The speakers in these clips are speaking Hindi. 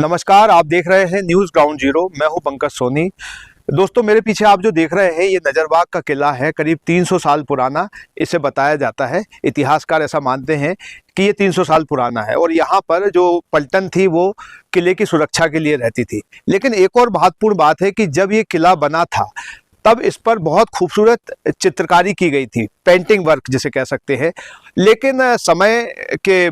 नमस्कार, आप देख रहे हैं न्यूज़ ग्राउंड जीरो। मैं हूं पंकज सोनी। दोस्तों, मेरे पीछे आप जो देख रहे हैं ये नजरबाग का किला है, करीब 300 साल पुराना इसे बताया जाता है। इतिहासकार ऐसा मानते हैं कि ये 300 साल पुराना है और यहाँ पर जो पलटन थी वो किले की सुरक्षा के लिए रहती थी। लेकिन एक और महत्वपूर्ण बात है कि जब ये किला बना था तब इस पर बहुत खूबसूरत चित्रकारी की गई थी, पेंटिंग वर्क जिसे कह सकते हैं। लेकिन समय के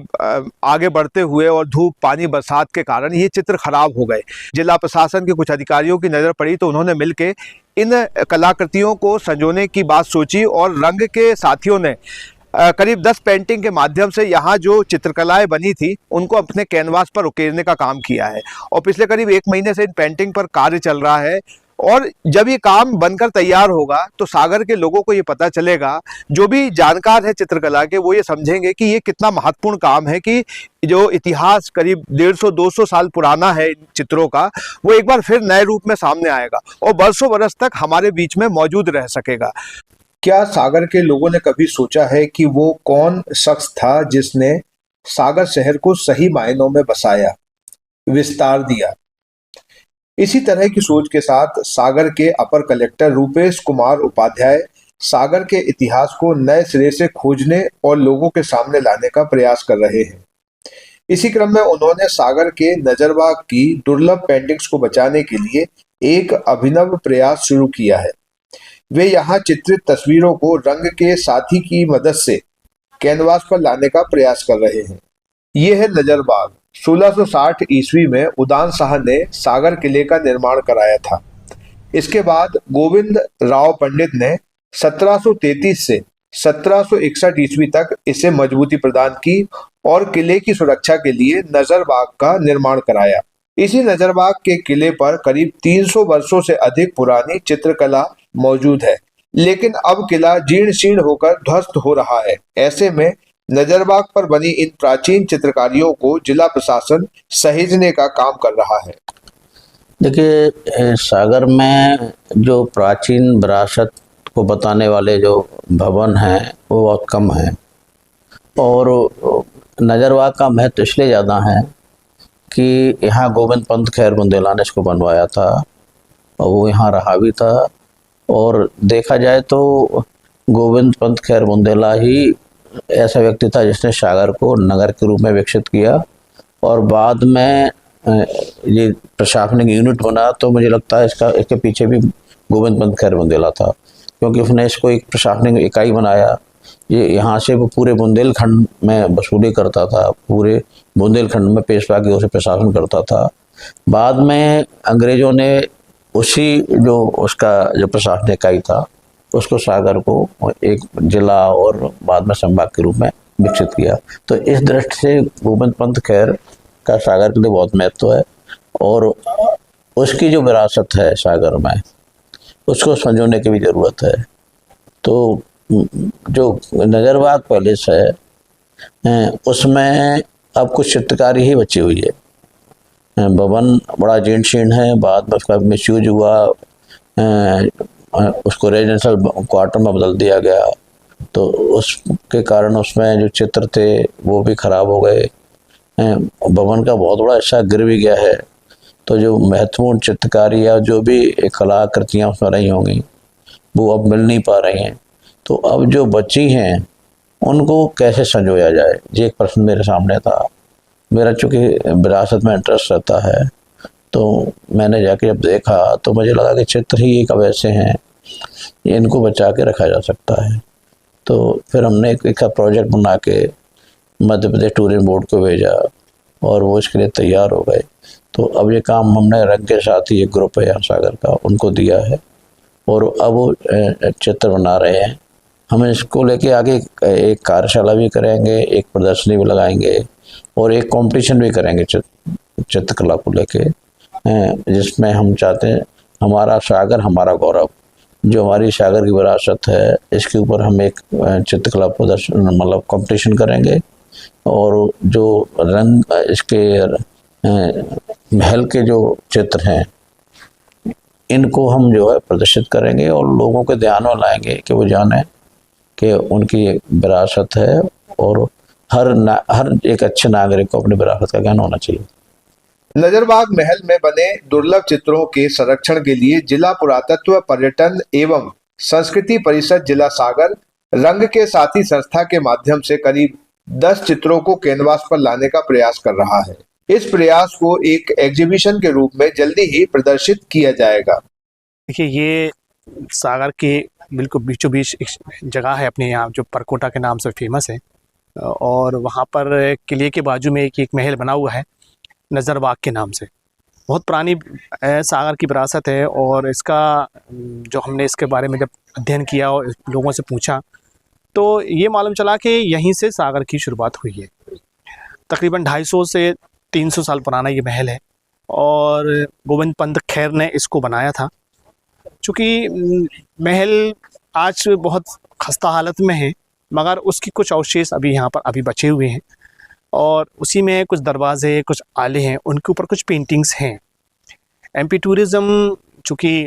आगे बढ़ते हुए और धूप, पानी, बरसात के कारण ये चित्र खराब हो गए। जिला प्रशासन के कुछ अधिकारियों की नज़र पड़ी तो उन्होंने मिलकर इन कलाकृतियों को संजोने की बात सोची और रंग के साथियों ने करीब 10 पेंटिंग के माध्यम से यहाँ जो चित्रकलाएं बनी थी उनको अपने कैनवास पर उकेरने का काम किया है। और पिछले करीब 1 महीने से इन पेंटिंग पर कार्य चल रहा है। और जब ये काम बनकर तैयार होगा तो सागर के लोगों को ये पता चलेगा, जो भी जानकार है चित्रकला के वो ये समझेंगे कि ये कितना महत्वपूर्ण काम है कि जो इतिहास करीब 150-200 साल पुराना है इन चित्रों का, वो एक बार फिर नए रूप में सामने आएगा और बरसों बरस तक हमारे बीच में मौजूद रह सकेगा। क्या सागर के लोगों ने कभी सोचा है कि वो कौन शख्स था जिसने सागर शहर को सही मायनों में बसाया, विस्तार दिया? इसी तरह की सोच के साथ सागर के अपर कलेक्टर रूपेश कुमार उपाध्याय सागर के इतिहास को नए सिरे से खोजने और लोगों के सामने लाने का प्रयास कर रहे हैं। इसी क्रम में उन्होंने सागर के नजरबाग की दुर्लभ पेंटिंग्स को बचाने के लिए एक अभिनव प्रयास शुरू किया है। वे यहाँ चित्रित तस्वीरों को रंग के साथी की मदद से कैनवास पर लाने का प्रयास कर रहे हैं। ये है नजरबाग। 1660 ईस्वी में उदान शाह ने सागर किले का निर्माण कराया था। इसके बाद गोविंद राव पंडित ने 1733 से 1761 ईस्वी तक इसे मजबूती प्रदान की और किले की सुरक्षा के लिए नजरबाग का निर्माण कराया। इसी नजरबाग के किले पर करीब 300 वर्षों से अधिक पुरानी चित्रकला मौजूद है, लेकिन अब किला जीर्ण शीर्ण होकर ध्वस्त हो रहा है। ऐसे में नजरबाग पर बनी इन प्राचीन चित्रकारियों को जिला प्रशासन सहेजने का काम कर रहा है। देखिए, सागर में जो प्राचीन विरासत को बताने वाले जो भवन हैं वो बहुत कम हैं और नजरबाग का महत्व इसलिए ज़्यादा है कि यहाँ गोविंद पंत खैर बुंदेला ने इसको बनवाया था और वो यहाँ रहा भी था। और देखा जाए तो गोविंद पंत खैर बुंदेला ही ऐसा व्यक्ति था जिसने सागर को नगर के रूप में विकसित किया। और बाद में ये प्रशासनिक यूनिट बना तो मुझे लगता है इसके पीछे भी गोविंद पंत खैर बुंदेला था, क्योंकि उसने इसको एक प्रशासनिक इकाई बनाया। ये यहाँ से वो पूरे बुंदेलखंड में वसूली करता था, पूरे बुंदेलखंड में पेशवा की ओर से प्रशासन करता था। बाद में अंग्रेज़ों ने उसी जो उसका जो प्रशासनिक इकाई था उसको सागर को एक जिला और बाद में संभाग के रूप में विकसित किया। तो इस दृष्टि से गोविंद पंत खैर का सागर के लिए बहुत महत्व है और उसकी जो विरासत है सागर में उसको संजोने की भी ज़रूरत है। तो जो नजरबाग पैलेस है उसमें अब कुछ चित्रकारी ही बची हुई है। भवन बड़ा जीर्ण शीर्ण है, बाद में उसका मिसयूज हुआ, उसको रेजिडेंशियल क्वार्टर में बदल दिया गया। तो उसके कारण उसमें जो चित्र थे वो भी खराब हो गए। भवन का बहुत बड़ा हिस्सा गिर भी गया है। तो जो महत्वपूर्ण चित्रकारी या जो भी कलाकृतियाँ उसमें रही होंगी वो अब मिल नहीं पा रही हैं। तो अब जो बची हैं उनको कैसे संजोया जाए, ये एक प्रश्न मेरे सामने था। मेरा चूँकि विरासत में इंटरेस्ट रहता है तो मैंने जाके जब देखा तो मुझे लगा कि चित्र ही एक अब ऐसे हैं इनको बचा के रखा जा सकता है। तो फिर हमने एक प्रोजेक्ट बना के मध्य प्रदेश टूरिज्म बोर्ड को भेजा और वो इसके लिए तैयार हो गए। तो अब ये काम हमने रंग के साथ ही एक ग्रुप है यहाँ सागर का उनको दिया है और अब वो चित्र बना रहे हैं। हम इसको लेके आगे एक कार्यशाला भी करेंगे, एक प्रदर्शनी भी लगाएंगे और एक कंपटीशन भी करेंगे चित्रकला को लेके, जिसमें हम चाहते हैं हमारा सागर हमारा गौरव, जो हमारी सागर की विरासत है इसके ऊपर हम एक चित्रकला प्रदर्शन मतलब कंपटीशन करेंगे और जो रंग इसके महल के जो चित्र हैं इनको हम जो है प्रदर्शित करेंगे और लोगों के ध्यान में लाएंगे कि वो जाने कि उनकी विरासत है और हर एक अच्छे नागरिक को अपनी विरासत का ज्ञान होना चाहिए। नजरबाग महल में बने दुर्लभ चित्रों के संरक्षण के लिए जिला पुरातत्व पर्यटन एवं संस्कृति परिषद जिला सागर रंग के साथी संस्था के माध्यम से करीब 10 चित्रों को कैनवास पर लाने का प्रयास कर रहा है। इस प्रयास को एक एग्जीबिशन के रूप में जल्दी ही प्रदर्शित किया जाएगा। देखिए, ये सागर के बिल्कुल बीचों बीच एक जगह है अपने यहाँ जो परकोटा के नाम से फेमस है, और वहाँ पर किले के बाजू में एक महल बना हुआ है नज़रबाग के नाम से। बहुत पुरानी सागर की विरासत है, और इसका जो हमने इसके बारे में जब अध्ययन किया और लोगों से पूछा तो ये मालूम चला कि यहीं से सागर की शुरुआत हुई है। तकरीबन 250 से 300 साल पुराना ये महल है, और गोविंद पंत खैर ने इसको बनाया था। चूँकि महल आज बहुत खस्ता हालत में है, मगर उसकी कुछ अवशेष अभी यहाँ पर अभी बचे हुए हैं, और उसी में कुछ दरवाजे, कुछ आले हैं, उनके ऊपर कुछ पेंटिंग्स हैं। एमपी टूरिज़्म चूँकि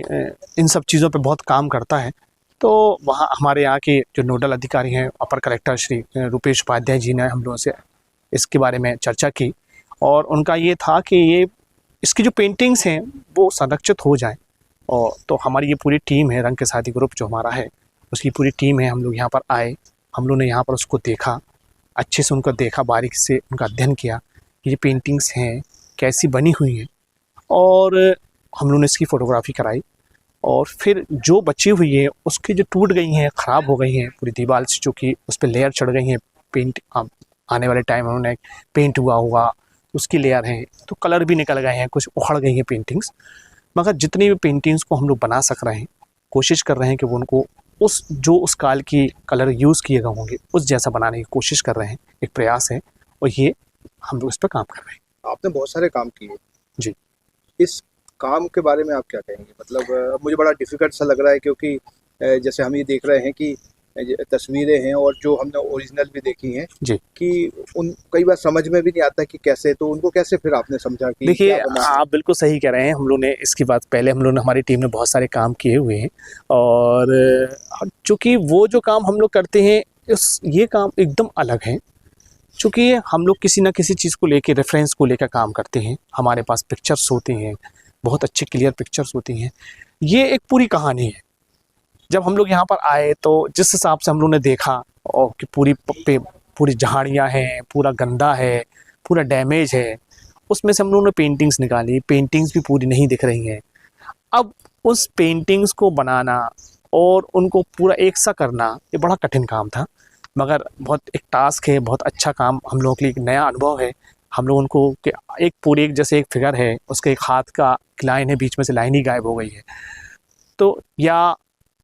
इन सब चीज़ों पे बहुत काम करता है, तो वहाँ हमारे यहाँ के जो नोडल अधिकारी हैं, अपर कलेक्टर श्री रुपेश उपाध्याय जी ने हम लोगों से इसके बारे में चर्चा की, और उनका ये था कि ये इसकी जो पेंटिंग्स हैं वो संरक्षित हो जाएं। और तो हमारी ये पूरी टीम है, रंग के साथी ग्रुप जो हमारा है उसकी पूरी टीम है, हम लोग यहाँ पर आए, हम लोग ने यहाँ पर उसको देखा, अच्छे से उनको देखा, बारीक से उनका अध्ययन किया कि ये पेंटिंग्स हैं कैसी बनी हुई हैं, और हम लोगों ने इसकी फ़ोटोग्राफी कराई। और फिर जो बची हुई है उसकी जो टूट गई हैं, ख़राब हो गई हैं पूरी दीवार से, चूँकि उस पर लेयर चढ़ गई हैं, पेंट आने वाले टाइम में उन्होंने पेंट हुआ होगा, उसकी लेयर हैं, तो कलर भी निकल गए हैं, कुछ उखड़ गई हैं पेंटिंग्स। मगर जितनी भी पेंटिंग्स को हम लोग बना सक रहे हैं, कोशिश कर रहे हैं कि वो उनको उस काल की कलर यूज़ किए गए होंगे उस जैसा बनाने की कोशिश कर रहे हैं। एक प्रयास है, और ये हम लोग इस पर काम कर रहे हैं। आपने बहुत सारे काम किए जी। इस काम के बारे में आप क्या कहेंगे? मतलब मुझे बड़ा डिफिकल्ट सा लग रहा है, क्योंकि जैसे हम ये देख रहे हैं कि तस्वीरें हैं और जो हमने ओरिजिनल भी देखी हैं जी, कि उन कई बार समझ में भी नहीं आता कि कैसे, तो उनको कैसे फिर आपने समझा कि देखिए क्या बना है? आप बिल्कुल सही कह रहे हैं। हम लोग ने इसकी बात पहले हम लोग ने हमारी टीम ने बहुत सारे काम किए हुए हैं, और चूँकि वो जो काम हम लोग करते हैं ये काम एकदम अलग है। चूँकि हम लोग किसी न किसी चीज़ को लेके, रेफरेंस को लेकर काम करते हैं, हमारे पास पिक्चर्स होती हैं, बहुत अच्छी क्लियर पिक्चर्स होती हैं। ये एक पूरी कहानी है। जब हम लोग यहाँ पर आए तो जिस हिसाब से हम लोग ने देखा, और कि पूरी झाड़ियाँ हैं, पूरा गंदा है, पूरा डैमेज है, उसमें से हम लोगों ने पेंटिंग्स निकाली। पेंटिंग्स भी पूरी नहीं दिख रही हैं। अब उस पेंटिंग्स को बनाना और उनको पूरा एक सा करना, ये बड़ा कठिन काम था, मगर बहुत एक टास्क है, बहुत अच्छा काम हम लोगों के लिए एक नया अनुभव है। हम लोग उनको कि एक पूरी एक जैसे एक फिगर है, उसके एक हाथ का लाइन है, बीच में से लाइन ही गायब हो गई है, तो या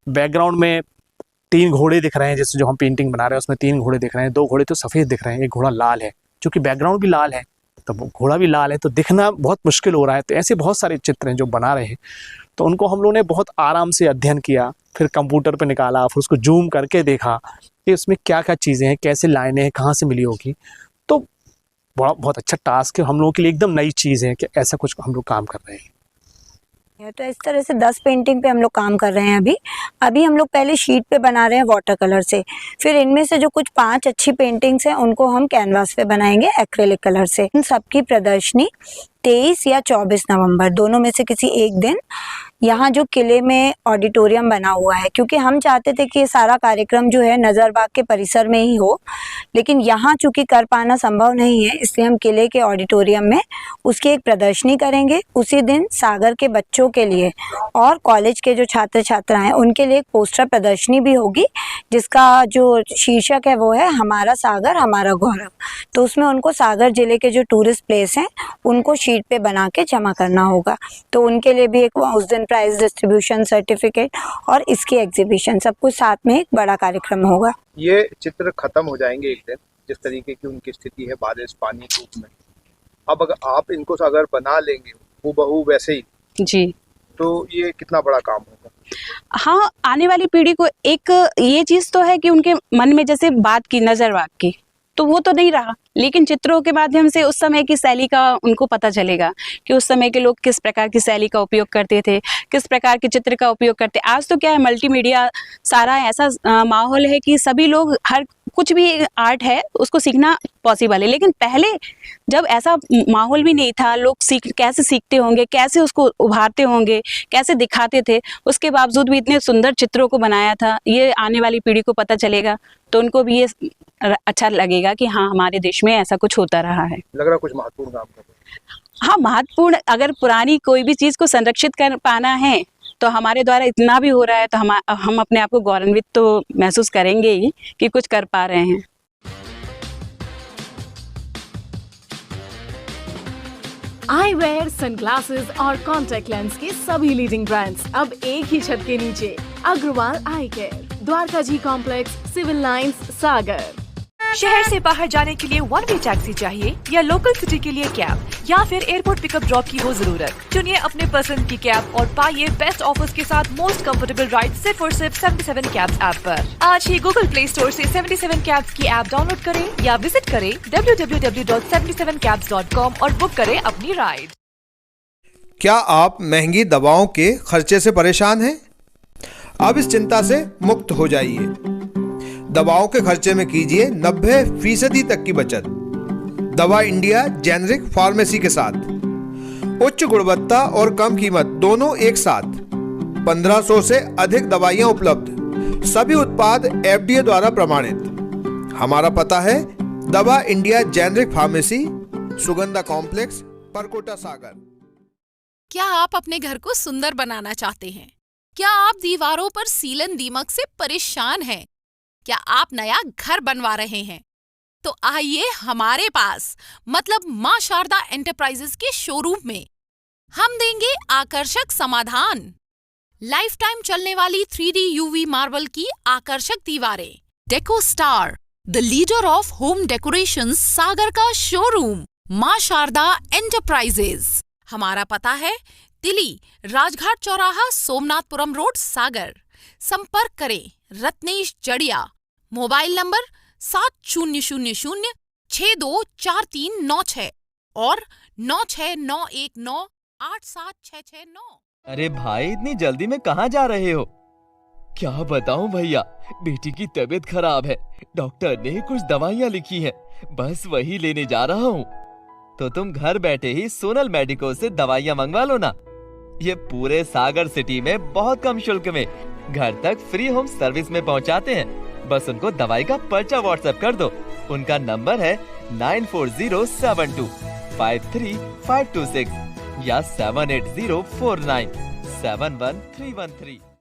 बैकग्राउंड में 3 घोड़े दिख रहे हैं, जैसे जो हम पेंटिंग बना रहे हैं उसमें 3 घोड़े दिख रहे हैं, 2 घोड़े तो सफ़ेद दिख रहे हैं, एक घोड़ा लाल है, क्योंकि बैकग्राउंड भी लाल है तो घोड़ा भी लाल है, तो दिखना बहुत मुश्किल हो रहा है। तो ऐसे बहुत सारे चित्र हैं जो बना रहे हैं, तो उनको हम लोगों ने बहुत आराम से अध्ययन किया, फिर कंप्यूटर पे निकाला, फिर उसको जूम करके देखा कि उसमें क्या क्या चीज़ें हैं, कैसे लाइनें हैं, कहाँ से मिली होगी। तो बहुत अच्छा टास्क है, हम लोगों के लिए एकदम नई चीज़ है कि ऐसा कुछ हम लोग काम कर रहे हैं। तो इस तरह से 10 पेंटिंग पे हम लोग काम कर रहे हैं। अभी हम लोग पहले शीट पे बना रहे हैं वाटर कलर से, फिर इनमें से जो कुछ 5 अच्छी पेंटिंग्स हैं उनको हम कैनवास पे बनाएंगे एक्रेलिक कलर से। इन सबकी प्रदर्शनी 23 या 24 नवंबर दोनों में से किसी एक दिन यहाँ जो किले में ऑडिटोरियम बना हुआ है, क्योंकि हम चाहते थे कि ये सारा कार्यक्रम जो है नज़रबाग के परिसर में ही हो, लेकिन यहाँ चूँकि कर पाना संभव नहीं है, इसलिए हम किले के ऑडिटोरियम में उसकी एक प्रदर्शनी करेंगे। उसी दिन सागर के बच्चों के लिए और कॉलेज के जो छात्र छात्रा हैं उनके लिए एक पोस्टर प्रदर्शनी भी होगी, जिसका जो शीर्षक है वो है हमारा सागर हमारा गौरव। तो उसमें उनको सागर ज़िले के जो टूरिस्ट प्लेस हैं उनको शीट पे बना के जमा करना होगा। तो उनके लिए भी एक उस दिन प्राइज डिस्ट्रीब्यूशन, सर्टिफिकेट और इसकी एग्जीबिशन, सब कुछ साथ में एक बड़ा कार्यक्रम होगा। ये चित्र खत्म हो जाएंगे एक दिन, जिस तरीके की उनकी स्थिति है बारिश पानी के रूप में। अब अगर आप इनको अगर बना लेंगे हूबहू वैसे ही जी, तो ये कितना बड़ा काम होगा। हाँ, आने वाली पीढ़ी को एक ये चीज़ तो है कि उनके मन में जैसे बात की नज़रबाग की, तो वो तो नहीं रहा, लेकिन चित्रों के माध्यम से उस समय की शैली का उनको पता चलेगा कि उस समय के लोग किस प्रकार की शैली का उपयोग करते थे, किस प्रकार के चित्र का उपयोग करते। आज तो क्या है, मल्टीमीडिया सारा ऐसा माहौल है कि सभी लोग हर कुछ भी आर्ट है उसको सीखना पॉसिबल है। लेकिन पहले जब ऐसा माहौल भी नहीं था, लोग कैसे सीखते होंगे, कैसे उसको उभारते होंगे, कैसे दिखाते थे, उसके बावजूद भी इतने सुंदर चित्रों को बनाया था। ये आने वाली पीढ़ी को पता चलेगा तो उनको भी ये अच्छा लगेगा कि हाँ, हमारे देश में ऐसा कुछ होता रहा है। लग रहा कुछ महत्वपूर्ण काम कर रहे हैं। हाँ, महत्वपूर्ण, अगर पुरानी कोई भी चीज़ को संरक्षित कर पाना है तो हमारे द्वारा इतना भी हो रहा है तो हम अपने आप को गौरवान्वित तो महसूस करेंगे ही कि कुछ कर पा रहे हैं। आईवेयर, सनग्लासेस और कॉन्टैक्ट लेंस के सभी लीडिंग ब्रांड्स अब एक ही छत के नीचे। अग्रवाल आई केयर, द्वारका जी कॉम्प्लेक्स, सिविल लाइंस, सागर। शहर से बाहर जाने के लिए वन वे टैक्सी चाहिए या लोकल सिटी के लिए कैब या फिर एयरपोर्ट पिकअप ड्रॉप की हो जरूरत? चुनिए अपने पसंद की कैब और पाइए बेस्ट ऑफर्स के साथ मोस्ट कंफर्टेबल राइड सिर्फ और सिर्फ 77 कैब्स ऐप पर। आज ही गूगल प्ले स्टोर से 77 कैब्स की ऐप डाउनलोड करें या विजिट करें www.77cabs.com और बुक करें अपनी राइड। क्या आप महंगी दवाओं के खर्चे से परेशान हैं? अब इस चिंता से मुक्त हो जाइए। दवाओं के खर्चे में कीजिए 90% तक की बचत। दवा इंडिया जेनेरिक फार्मेसी के साथ उच्च गुणवत्ता और कम कीमत दोनों एक साथ। 1500 से अधिक दवाइयां उपलब्ध, सभी उत्पाद FDA द्वारा प्रमाणित। हमारा पता है Dawa India generic pharmacy, Sugandha complex, Parkota, Sagar. क्या आप अपने घर को सुंदर बनाना चाहते हैं? क्या आप दीवारों पर सीलन दीमक से परेशान हैं? क्या आप नया घर बनवा रहे हैं? तो आइए हमारे पास, मतलब मां शारदा एंटरप्राइजेस के शोरूम में। हम देंगे आकर्षक समाधान। लाइफ टाइम चलने वाली 3D UV मार्बल की आकर्षक दीवारें। Deco Star, the leader of home decoration, Sagar का शोरूम, मां शारदा एंटरप्राइजेस। हमारा पता है तिली, राजघाट चौराहा, सोमनाथपुरम रोड, सागर। संपर्क करें रत्नेश जड़िया। मोबाइल नंबर 7000624396 और 9691987669। अरे भाई, इतनी जल्दी में कहाँ जा रहे हो? क्या बताऊं भैया, बेटी की तबीयत खराब है, डॉक्टर ने कुछ दवाइयाँ लिखी हैं, बस वही लेने जा रहा हूँ। तो तुम घर बैठे ही सोनल मेडिको से दवाइयाँ मंगवा लो ना। ये पूरे सागर सिटी में बहुत कम शुल्क में घर तक फ्री होम सर्विस में पहुँचाते हैं। बस उनको दवाई का पर्चा व्हाट्सएप कर दो। उनका नंबर है 9407253526 या 7804971313।